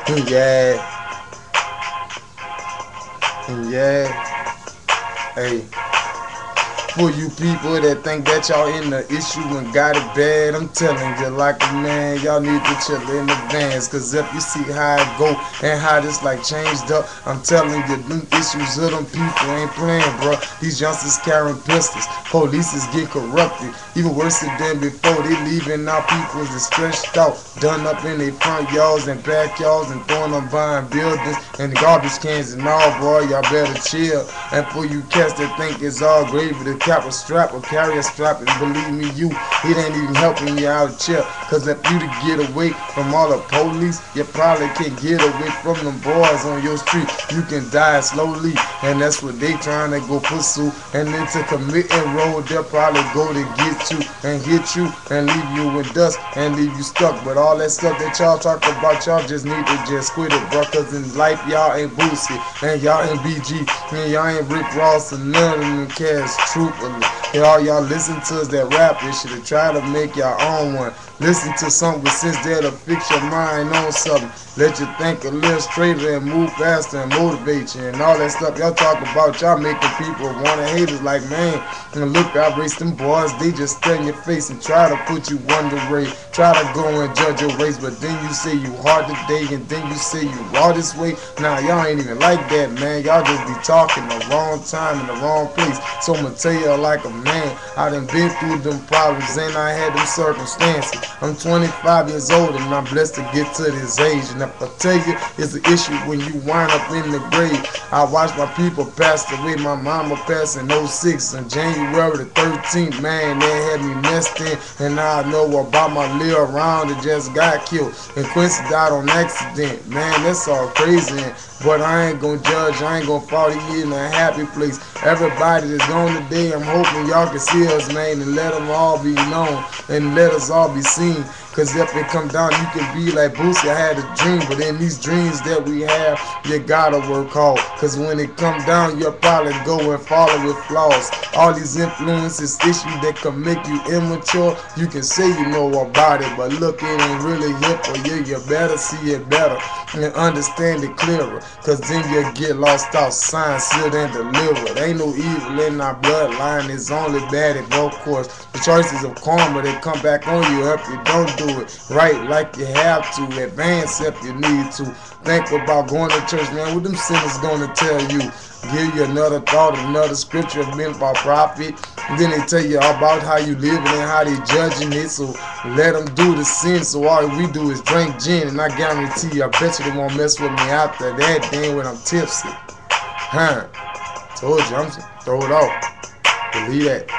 Yeah, yeah, hey. For you people that think that y'all in the issue and got it bad, I'm telling you like a man, y'all need to chill in advance. Cause if you see how it go and how this like changed up, I'm telling you, them issues of them people ain't playing, bro. These youngsters carrying pistols, police is get corrupted, even worse than before. They leaving our people is stretched out, done up in their front yards and backyards and throwing them behind buildings and the garbage cans and all, boy. Y'all better chill. And for you cats that think it's all gravy, the cap a strap or carry a strap, and believe me, it ain't even helping you out here. Cause if you to get away from all the police, you probably can't get away from them boys on your street. You can die slowly, and that's what they trying to go pursue. And then to commit and roll, they'll probably go to get you and hit you and leave you in dust and leave you stuck. But all that stuff that y'all talk about, y'all just need to just quit it, bro. Cause in life, y'all ain't Boosie, and y'all ain't BG, and y'all ain't Rick Ross, and none of them cats, truthfully. Y'all listen to us that rap, you should have tried to make your own one. Listen to something with sense that'll fix your mind on something. Let you think a little straighter and move faster and motivate you and all that stuff y'all talk about. Y'all making people wanna hate us like, man, and look, I race them boys, they just stare in your face and try to put you under rate. Try to go and judge your race, but then you say you hard today and then you say you raw this way. Nah, y'all ain't even like that, man. Y'all just be talking the wrong time in the wrong place. So I'ma tell you like a man, I done been through them problems and I had them circumstances. I'm 25 years old and I'm blessed to get to this age. And if I tell you, it's an issue when you wind up in the grave. I watched my people pass away. My mama passed in '06 on January the 13th. Man, they had me messed in. And now I know about my little round that just got killed. And Quincy died on accident. Man, that's all crazy. But I ain't gonna judge, I ain't gonna fall you in a happy place. Everybody that's gone today, I'm hoping y'all can see us, man, and let them all be known, and let us all be seen. Cause if it come down, you can be like Boosie, I had a dream, but in these dreams that we have, you gotta work hard. Cause when it come down, you'll probably go and follow with flaws. All these influences, issues that can make you immature, you can say you know about it, but look, it ain't really here for you. You better see it better and understand it clearer. Cause then you get lost out, signed, sealed, and delivered. Ain't no evil in our bloodline, it's only bad at both course. The choices of karma, they come back on you if you don't do it right like you have to. Advance if you need to. Think about going to church, man. What them sinners gonna tell you? Give you another thought, another scripture meant by prophet. And then they tell you about how you living and how they judging it. So let them do the sin. So all we do is drink gin. And I guarantee you, I bet you they won't mess with me after that. Then when I'm tipsy. Told you, I'm just throw it off. Believe that.